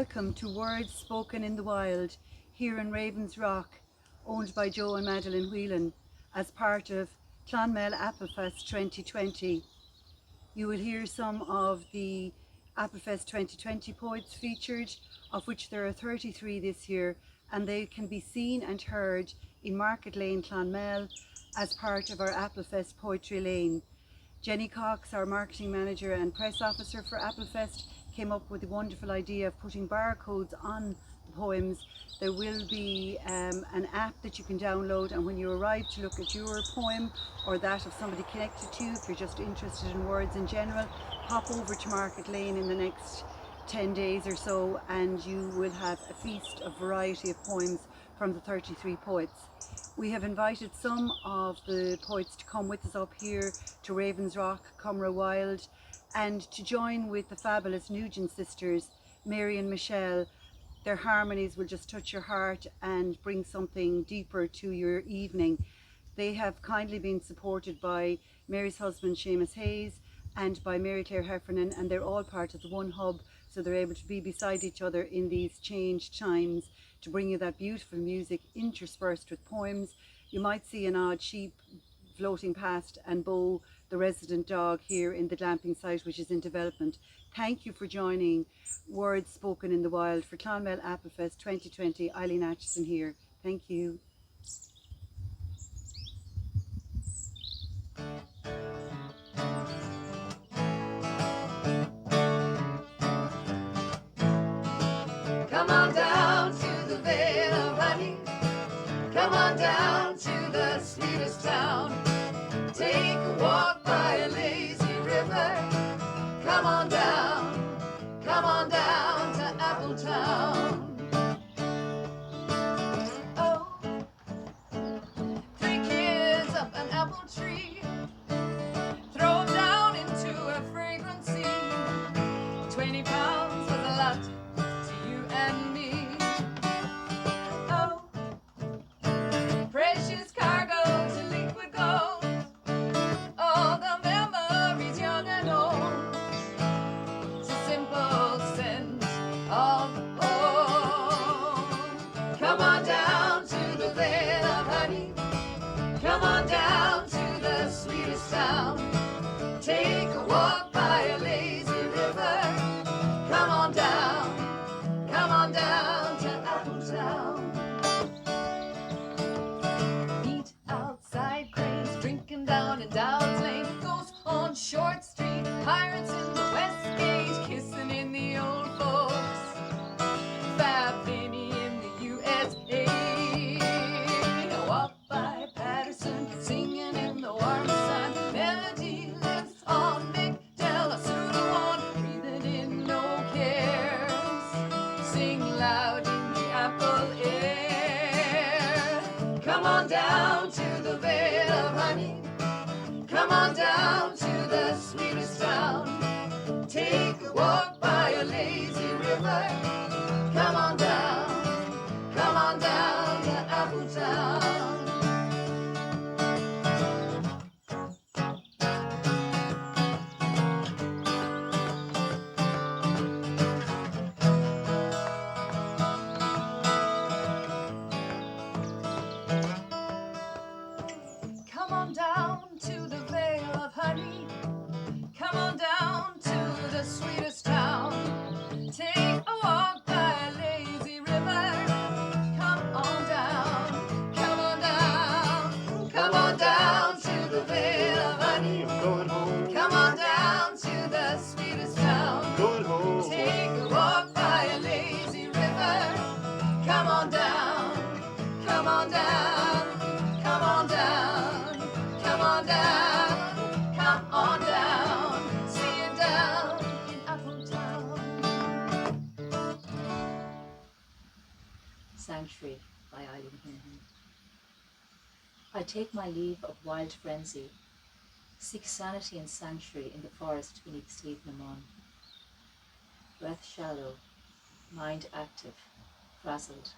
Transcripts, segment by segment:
welcome to Words Spoken in the Wild here in Ravens Rock, owned by Joe and Madeline Whelan as part of Clonmel Applefest 2020. You will hear some of the Applefest 2020 poets featured, of which there are 33 this year, and they can be seen and heard in Market Lane, Clonmel, as part of our Applefest Poetry Lane. Jenny Cox, our marketing manager and press officer for Applefest, came up with the wonderful idea of putting barcodes on the poems. There will be an app that you can download, and when you arrive to look at your poem or that of somebody connected to you, if you're just interested in words in general, pop over to Market Lane in the next 10 days or so, and you will have a feast of variety of poems from the 33 poets. We have invited some of the poets to come with us up here to Ravens Rock, Comeraghs, and to join with the fabulous Nugent sisters, Mary and Michele. Their harmonies will just touch your heart and bring something deeper to your evening. They have kindly been supported by Mary's husband Seamus Hayes and by Mary Claire Heffernan, and they're all part of the one hub, so they're able to be beside each other in these changed times to bring you that beautiful music interspersed with poems. You might see an odd sheep floating past, and Bo, the resident dog here in the glamping site, which is in development. Thank you for joining Words Spoken in the Wild for Clonmel Applefest 2020. Eileen Atchison here. Thank you. Come on down to the Vale of Honey. Come on down to the sweetest town. Take a walk by a lazy river. Come on down to Appletown. Oh, 3 kids up an apple tree, throw 'em down into a fragrant sea. 20 pounds was a lot to you and me. Oh, precious cargoes and liquid gold, all the memories young and old. It's a simple sense of home. Come on down to the Vale of Honey. Come on down to the sweetest town. Take a walk by a lazy river. Come on down to Appletown. Meet outside cranes, drinking down in Dowd's Lane. Ghosts on Short Street, pirates in the West Gate, kissing in the old folks. Fab Finney in the USA. Walk by Patterson, singing in the warm sun. Melody lives on McDell, a pseudo one, breathing in no cares. Sing loud in the apple air. Come on down to the Vale of Honey. Come on down to the sweetest town. Take a walk by a lazy river. Come on down to Appletown. Come on down to the Vale of Honey. Come on down to the sweetest town. Take a walk by a lazy river. Come on down to the Vale of Honey. I'm going home. Come on down to the sweetest town. Going home. Take a walk by a lazy river. Come on down, come on down, come on down, come on down, come on down. See you down in Appletown. Sanctuary by Eileen Hinton. I take my leave of wild frenzy, seek sanity and sanctuary in the forest beneath Steve Namon. Breath shallow, mind active, frazzled.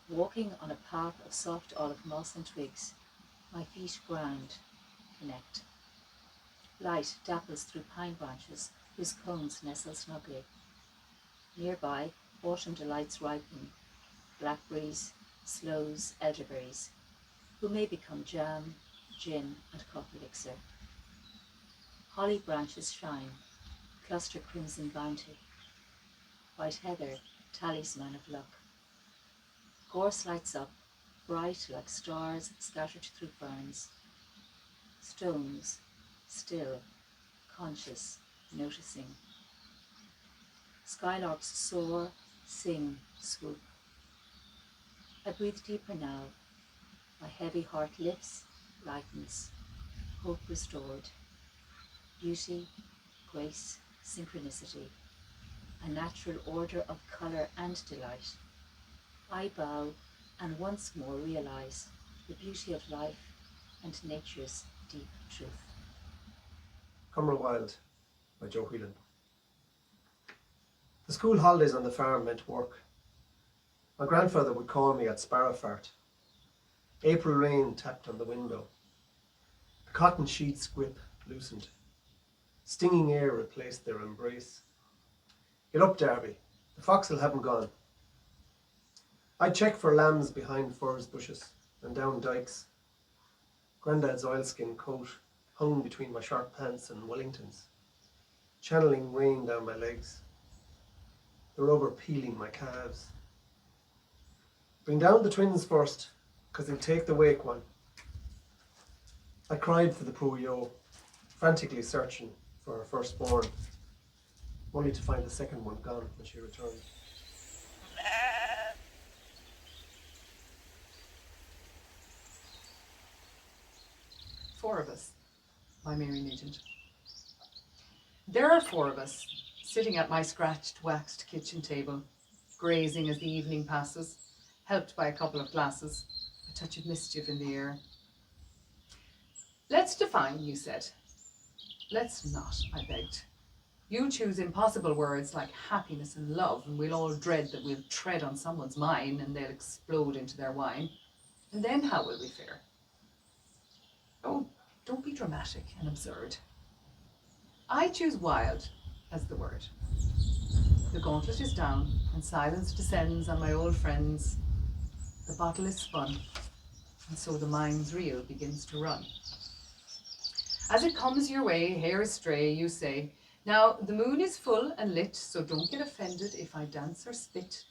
Walking on a path of soft olive moss and twigs, my feet ground, connect. Light dapples through pine branches whose cones nestle snugly. Nearby, autumn delights ripen, blackberries, sloes, elderberries, who may become jam, gin, and cup elixir. Holly branches shine, cluster crimson bounty, white heather, talisman of luck. Gorse lights up, bright like stars scattered through ferns. Stones, still, conscious, noticing. Skylarks soar, sing, swoop. I breathe deeper now. My heavy heart lifts, lightens, hope restored. Beauty, grace, synchronicity, a natural order of colour and delight. I bow and once more realise the beauty of life and nature's deep truth. Comeraghs by Joe Whelan. The school holidays on the farm meant work. My grandfather would call me at Sparrowfart. April rain tapped on the window. The cotton sheet's grip loosened. Stinging air replaced their embrace. Get up, Darby. The fox'll haven't gone. I'd check for lambs behind furze bushes and down dikes. Grandad's oilskin coat hung between my short pants and Wellingtons, channeling rain down my legs, the rubber peeling my calves. Bring down the twins first, 'cause they'll take the wake one. I cried for the poor yo, frantically searching for her firstborn, only to find the second one gone when she returned. Four of Us by Mary Nugent. There are four of us, sitting at my scratched, waxed kitchen table, grazing as the evening passes, helped by a couple of glasses, a touch of mischief in the air. Let's define, you said. Let's not, I begged. You choose impossible words like happiness and love, and we'll all dread that we'll tread on someone's mine and they'll explode into their wine. And then how will we fare? Oh, don't be dramatic and absurd. I choose wild as the word. The gauntlet is down and silence descends on my old friends. The bottle is spun, and so the mind's reel begins to run. As it comes your way, hair astray, you say, now the moon is full and lit, so don't get offended if I dance or spit.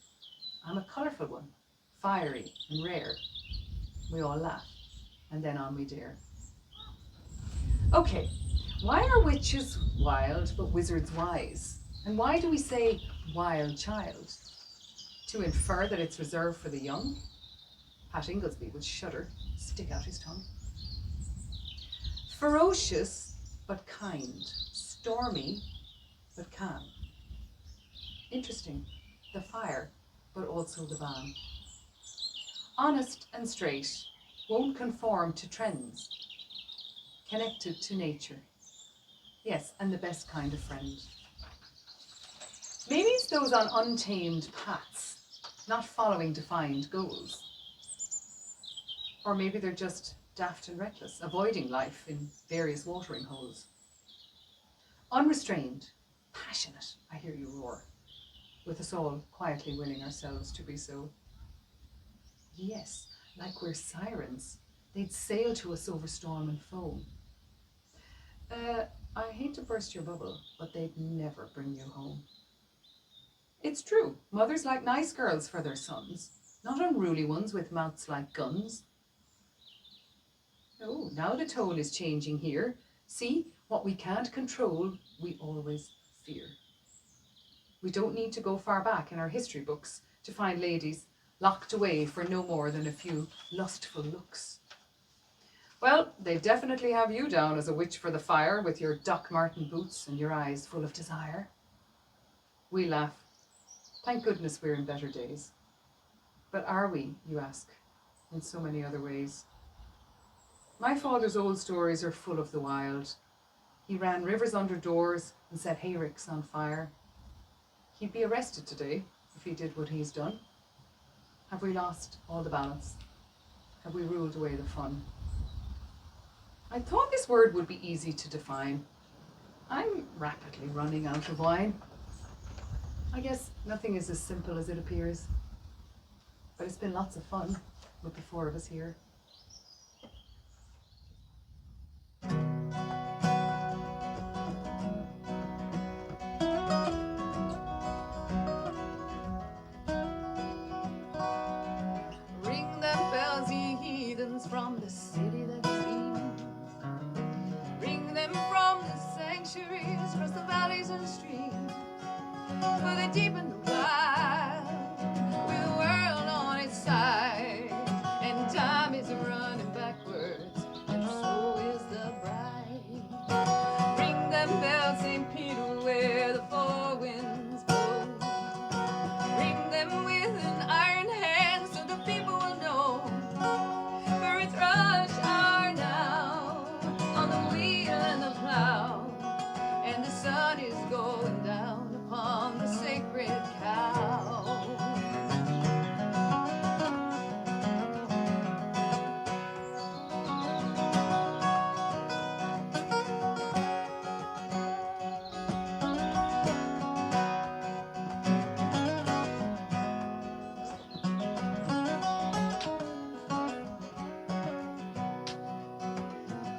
I'm a colourful one, fiery and rare. We all laugh, and then on we dare. Okay, why are witches wild but wizards wise? And why do we say wild child? To infer that it's reserved for the young? Pat Inglesby would shudder, stick out his tongue. Ferocious but kind, stormy but calm. Interesting, the fire but also the ban. Honest and straight, won't conform to trends. Connected to nature. Yes, and the best kind of friend. Maybe it's those on untamed paths, not following defined goals. Or maybe they're just daft and reckless, avoiding life in various watering holes. Unrestrained, passionate, I hear you roar, with us all quietly willing ourselves to be so. Yes, like we're sirens, they'd sail to us over storm and foam. I hate to burst your bubble, but they'd never bring you home. It's true, mothers like nice girls for their sons, not unruly ones with mouths like guns. Oh, now the tone is changing here. See, what we can't control, we always fear. We don't need to go far back in our history books to find ladies locked away for no more than a few lustful looks. Well, they definitely have you down as a witch for the fire with your Doc Marten boots and your eyes full of desire. We laugh. Thank goodness we're in better days. But are we, you ask, in so many other ways? My father's old stories are full of the wild. He ran rivers under doors and set hayricks on fire. He'd be arrested today if he did what he's done. Have we lost all the balance? Have we ruled away the fun? I thought this word would be easy to define. I'm rapidly running out of wine. I guess nothing is as simple as it appears, but it's been lots of fun with the four of us here. Ring them bells, ye heathens, from the city that's seen. Ring them from the sanctuaries, across the valleys and streams. For the deep and the wide, with the world on its side, and time is running backwards, and so is the bride. Ring them bells, St. Peter, where the four winds blow. Ring them with an iron hand, so the people will know. For it's rush hour now, on the wheel and the plow, and the sun is going down upon the sacred cow.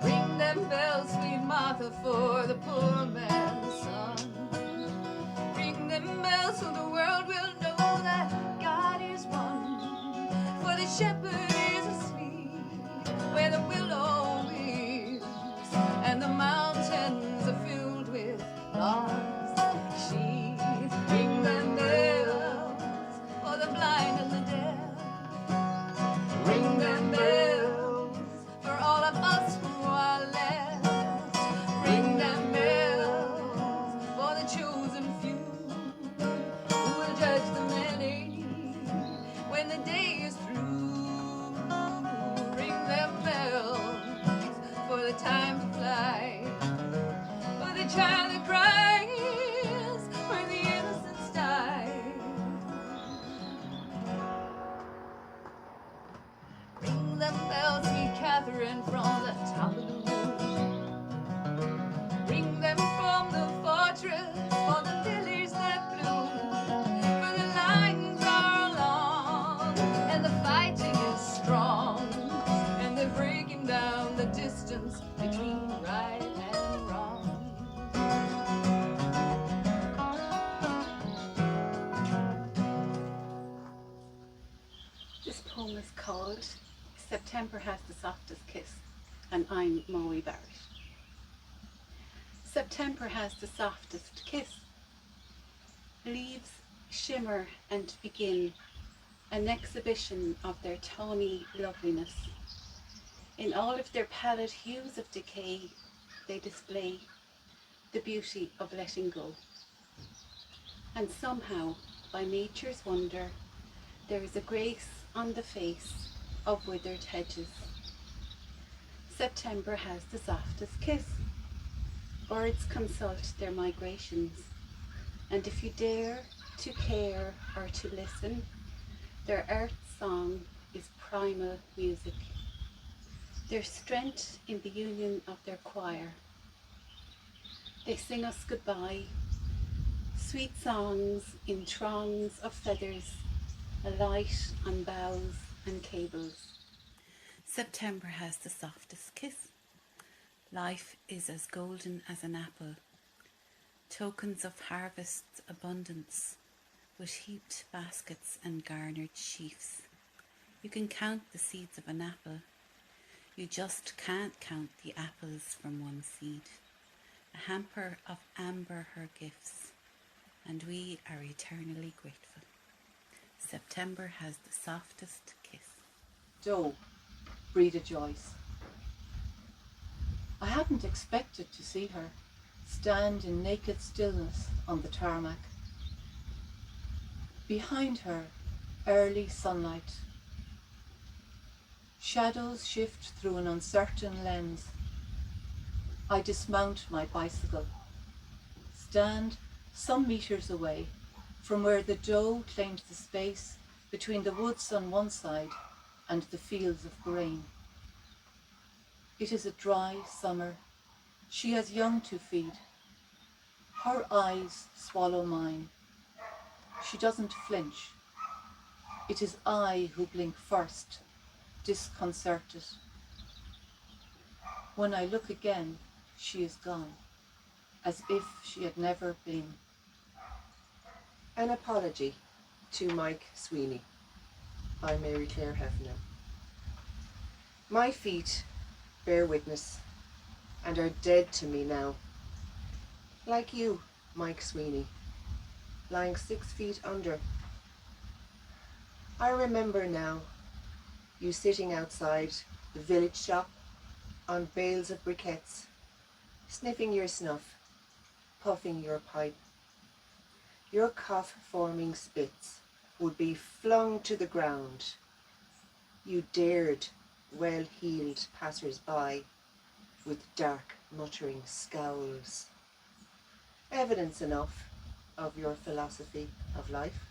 Ring them bells, sweet Martha, for the poor man's son. Ring them bells so the world will know that God is one. For the shepherd is asleep where the willow weeps, and the mountains are filled with lost sheep. Ring them bells for the blind and the deaf. Ring them bells for all of us who are left. Ring them bells for the chosen few who will judge the many when the day is through. Ring them bells for the time to fly, for the child that cries, for the innocents die. Ring them bells, sweet Catherine, from the top of the roof. Ring them from the fortress for the lilies that bloom. For the lines are long and the fighting is strong, and they're breaking down the distance between right and wrong. This poem is called September Has the Softest Kiss, and I'm Moe Barrett. September has the softest kiss. Leaves shimmer and begin an exhibition of their tawny loveliness. In all of their pallid hues of decay, they display the beauty of letting go. And somehow, by nature's wonder, there is a grace on the face of withered hedges. September has the softest kiss. Birds consult their migrations, and if you dare to care or to listen, their earth song is primal music. Their strength in the union of their choir. They sing us goodbye, sweet songs in throngs of feathers, alight on boughs and cables. September has the softest kiss. Life is as golden as an apple, tokens of harvest's abundance, with heaped baskets and garnered sheaves. You can count the seeds of an apple, you just can't count the apples from one seed. A hamper of amber her gifts, and we are eternally grateful. September has the softest kiss. Doe, Breda Joyce. I hadn't expected to see her stand in naked stillness on the tarmac. Behind her, early sunlight. Shadows shift through an uncertain lens. I dismount my bicycle, stand some meters away from where the doe claims the space between the woods on one side and the fields of grain. It is a dry summer. She has young to feed. Her eyes swallow mine. She doesn't flinch. It is I who blink first, disconcerted. When I look again, she is gone, as if she had never been. An Apology to Mike Sweeney by Mary Claire Heffernan. My feet bear witness and are dead to me now. Like you, Mike Sweeney, lying 6 feet under. I remember now you sitting outside the village shop on bales of briquettes, sniffing your snuff, puffing your pipe. Your cough-forming spits would be flung to the ground. You dared well-heeled passers-by with dark, muttering scowls. Evidence enough of your philosophy of life.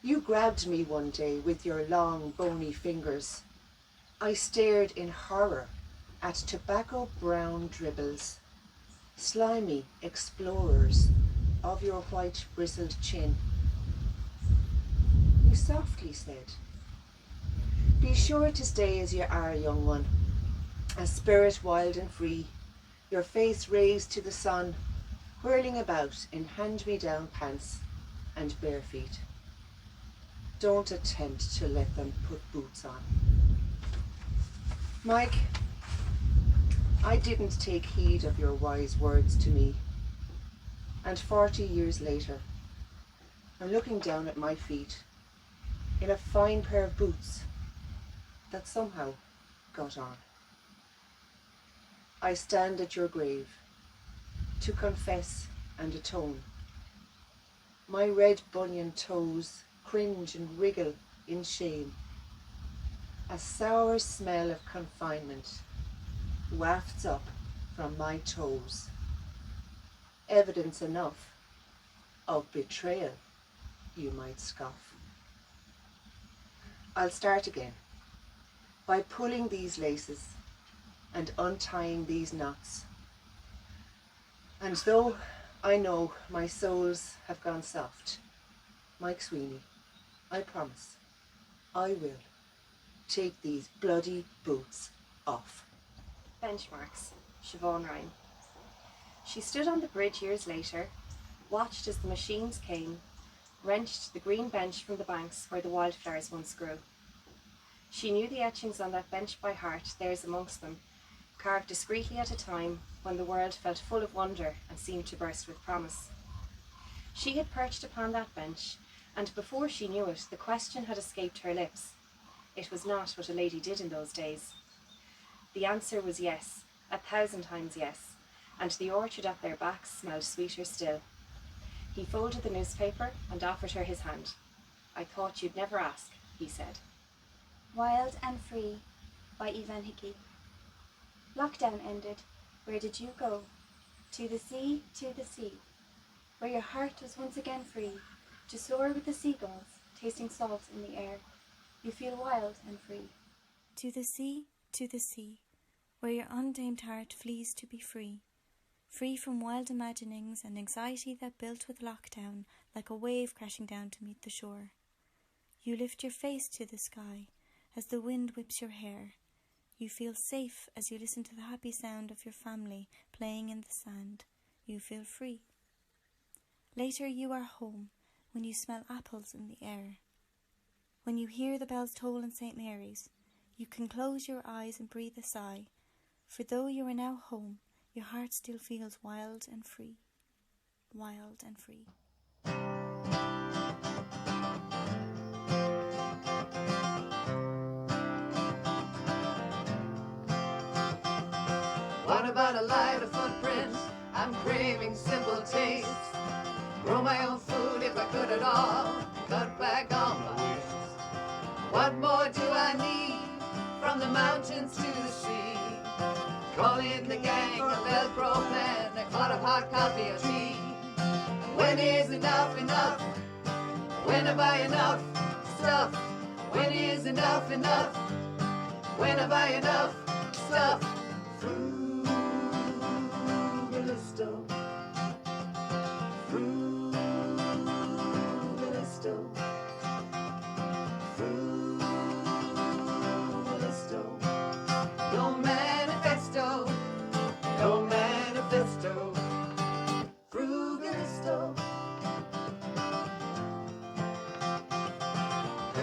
You grabbed me one day with your long, bony fingers. I stared in horror at tobacco-brown dribbles, slimy explorers of your white bristled chin. You softly said, "Be sure to stay as you are, young one, a spirit wild and free, your face raised to the sun, whirling about in hand-me-down pants and bare feet. Don't attempt to let them put boots on." Mike, I didn't take heed of your wise words to me. And 40 years later, I'm looking down at my feet in a fine pair of boots that somehow got on. I stand at your grave to confess and atone. My red bunion toes cringe and wriggle in shame. A sour smell of confinement wafts up from my toes. Evidence enough of betrayal, you might scoff. I'll start again by pulling these laces and untying these knots. And though I know my soles have gone soft, Mike Sweeney, I promise I will take these bloody boots off. Benchmarks, Siobhan Ryan. She stood on the bridge years later, watched as the machines came, wrenched the green bench from the banks where the wildflowers once grew. She knew the etchings on that bench by heart, theirs amongst them, carved discreetly at a time when the world felt full of wonder and seemed to burst with promise. She had perched upon that bench, and before she knew it, the question had escaped her lips. It was not what a lady did in those days. The answer was yes, 1,000 times yes, and the orchard at their backs smelled sweeter still. He folded the newspaper and offered her his hand. "I thought you'd never ask," he said. Wild and Free by Evan Hickey. Lockdown ended. Where did you go? To the sea, where your heart was once again free, to soar with the seagulls, tasting salt in the air. You feel wild and free. To the sea, where your untamed heart flees to be free. Free from wild imaginings and anxiety that built with lockdown like a wave crashing down to meet the shore. You lift your face to the sky as the wind whips your hair. You feel safe as you listen to the happy sound of your family playing in the sand. You feel free. Later you are home when you smell apples in the air. When you hear the bells toll in St. Mary's, you can close your eyes and breathe a sigh, for though you are now home, your heart still feels wild and free. Wild and free. What about a lighter footprint? I'm craving simple taste. Grow my own food if I could at all. Cut back on my waste. What more do I need? From the mountains to the sea. Call in the gang, a Velcro plan, a pot of hot coffee or tea. When is enough enough? When have I enough stuff? When is enough enough? When have I enough stuff? Frugalisto. Frugalisto.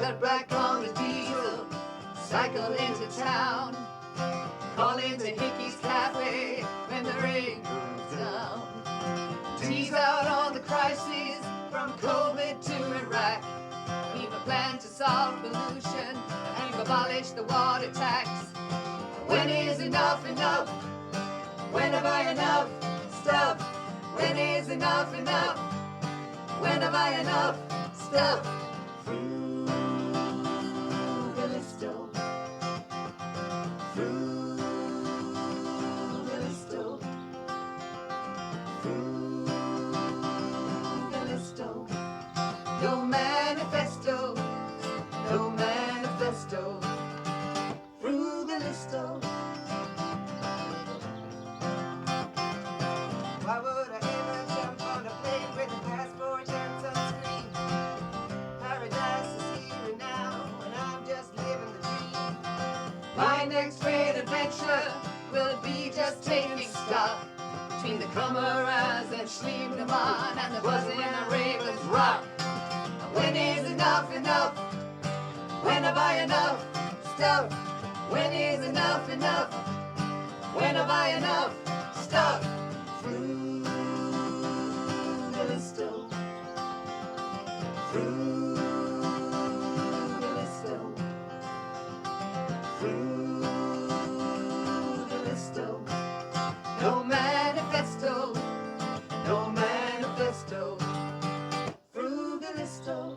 cut back on the diesel, cycle into town, call into Hickey's Cafe when the rain comes down. Tease out all the crises from COVID to Iraq. We've a plan to solve pollution and we've abolished the water tax. When is enough enough? When have I enough stuff? When is enough enough? When have I enough stuff? Frugalisto. Frugalisto. Frugalisto. No manifesto. No manifesto. Frugalisto. Why would I ever jump on a plane with a passport and sunscreen? Paradise is here and now, and I'm just living the dream. My next great adventure will be just taking stock between the Comeraghs and Schliemdemann and the buzzing of Ravens Rock. When is enough enough? When have I enough stuff? When is enough enough? When have I enough stuff? Frugalisto. Frugalisto. Frugalisto. No manifesto. No manifesto. Frugalisto.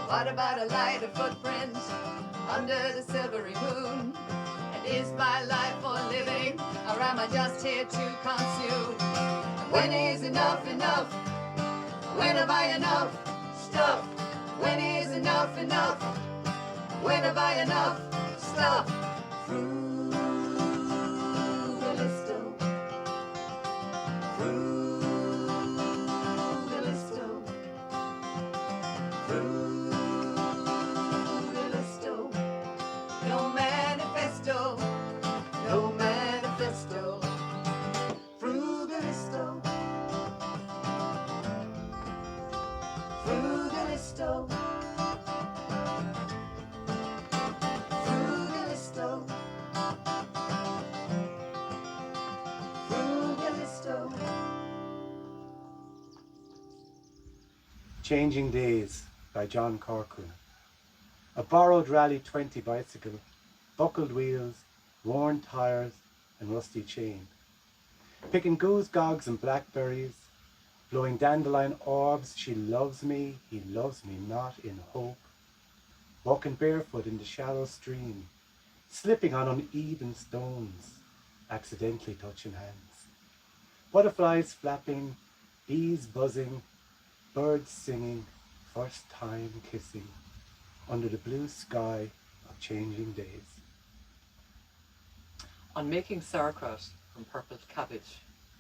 What about a lighter footprint under the silvery moon? And is my life for living, or am I just here to consume? When is enough enough? When have I enough stuff? When is enough enough? When have I enough stuff? Frugalisto. Frugalisto. Frugalisto. No manifesto. No manifesto. Frugalisto. Frugalisto. Frugalisto. Frugalisto. Changing Days by John Corcoran. A borrowed Rally 20 bicycle, buckled wheels, worn tyres and rusty chain. Picking goose gogs and blackberries, blowing dandelion orbs, she loves me, he loves me not in hope. Walking barefoot in the shallow stream, slipping on uneven stones, accidentally touching hands. Butterflies flapping, bees buzzing, birds singing, first time kissing, under the blue sky of changing days. On Making Sauerkraut from Purpled Cabbage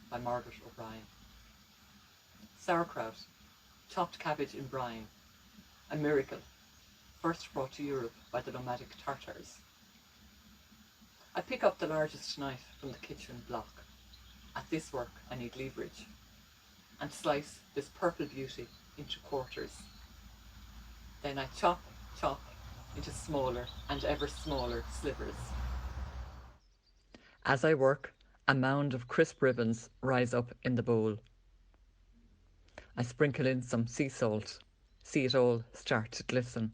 by Margaret O'Brien. Sauerkraut, chopped cabbage in brine, a miracle, first brought to Europe by the nomadic Tartars. I pick up the largest knife from the kitchen block. At this work I need leverage, and slice this purple beauty into quarters. Then I chop into smaller and ever smaller slivers. As I work, a mound of crisp ribbons rise up in the bowl. I sprinkle in some sea salt, see it all start to glisten.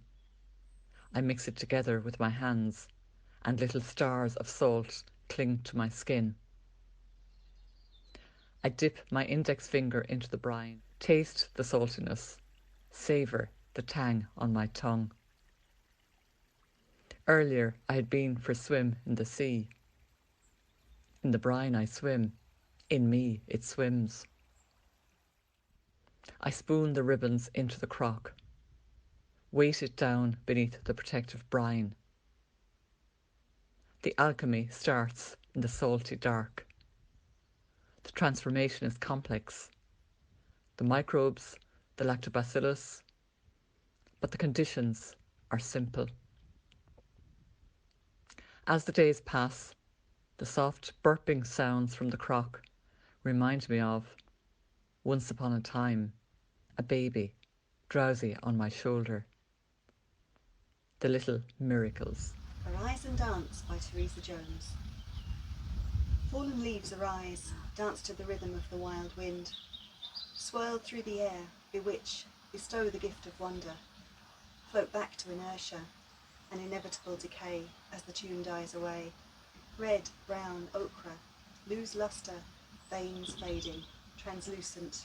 I mix it together with my hands, and little stars of salt cling to my skin. I dip my index finger into the brine, taste the saltiness, savour the tang on my tongue. Earlier I had been for a swim in the sea. In the brine I swim, in me it swims. I spoon the ribbons into the crock, weight it down beneath the protective brine. The alchemy starts in the salty dark. The transformation is complex. The microbes, the lactobacillus, but the conditions are simple. As the days pass, the soft burping sounds from the crock remind me of, once upon a time, a baby, drowsy on my shoulder. The Little Miracles. Arise and Dance by Teresa Jones. Fallen leaves arise, dance to the rhythm of the wild wind. Swirl through the air, bewitch, bestow the gift of wonder. Float back to inertia, an inevitable decay as the tune dies away. Red, brown, ochre, lose lustre, veins fading, translucent,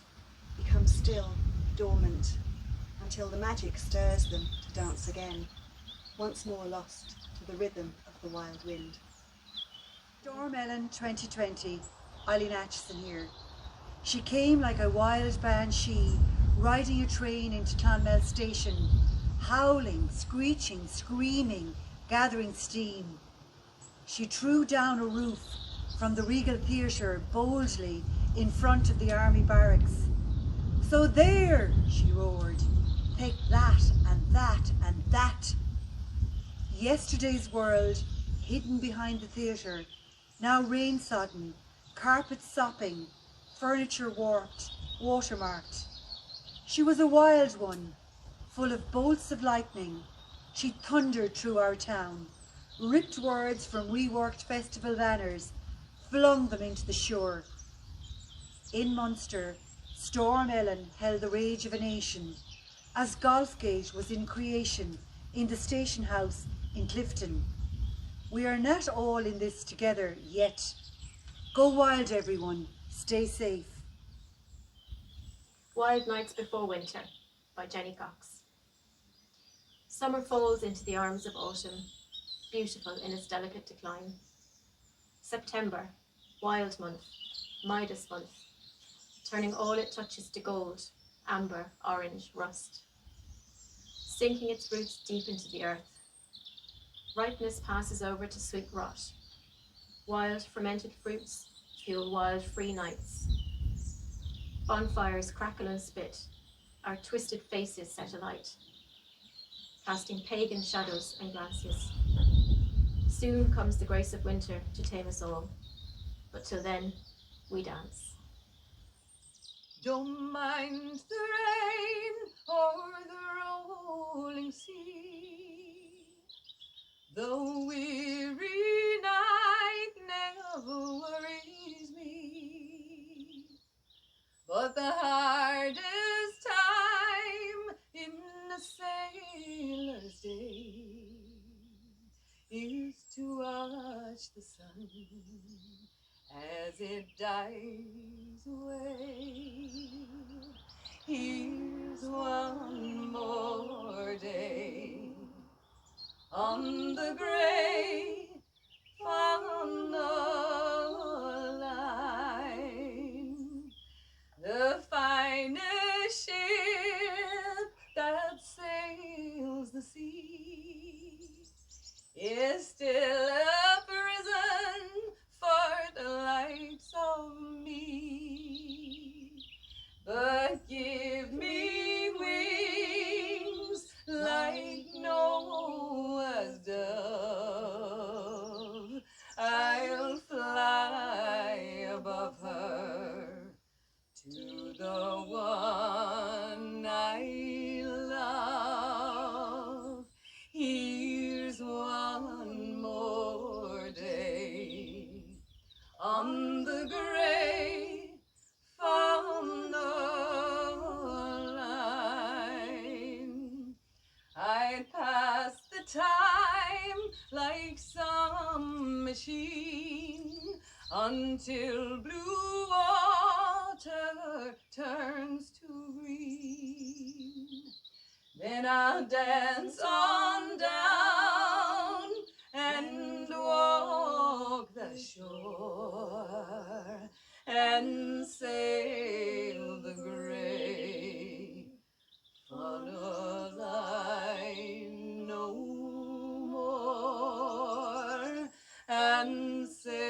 become still, dormant, until the magic stirs them to dance again, once more lost to the rhythm of the wild wind. Stormellen 2020, Eileen Atchison here. She came like a wild banshee, riding a train into Clonmel station, howling, screeching, screaming, gathering steam. She threw down a roof from the Regal Theatre boldly in front of the army barracks. So there, she roared, take that and that and that. Yesterday's world, hidden behind the theatre, now rain-sodden, carpet sopping, furniture warped, watermarked. She was a wild one, full of bolts of lightning. She thundered through our town, ripped words from reworked festival banners, flung them into the shore. In Munster, Stormellen held the rage of a nation, as Golfgate was in creation in the station house in Clifton. We are not all in this together yet. Go wild, everyone. Stay safe. Wild Nights Before Winter by Jenny Cox. Summer folds into the arms of autumn, beautiful in its delicate decline. September, wild month, Midas month, turning all it touches to gold, amber, orange, rust, sinking its roots deep into the earth. Ripeness passes over to sweet rot. Wild fermented fruits fuel wild free nights. Bonfires crackle and spit, our twisted faces set alight, casting pagan shadows and glances. Soon comes the grace of winter to tame us all, but till then, we dance. Don't mind the rain or the rolling sea. The weary night never worries me. But the hardest time in a sailor's day is to watch the sun as it dies away. Here's one more day on the great funnel line, the finest ship that sails the sea is still a prison for the likes of me. But give me wings like Noah's dove, I'll fly above her to the one I love. Here's one more day on the great funnel line. I'd pass the time like some machine until blue water turns to green. Then I'll dance on down and walk the shore and sail the great funnel line no more, and sail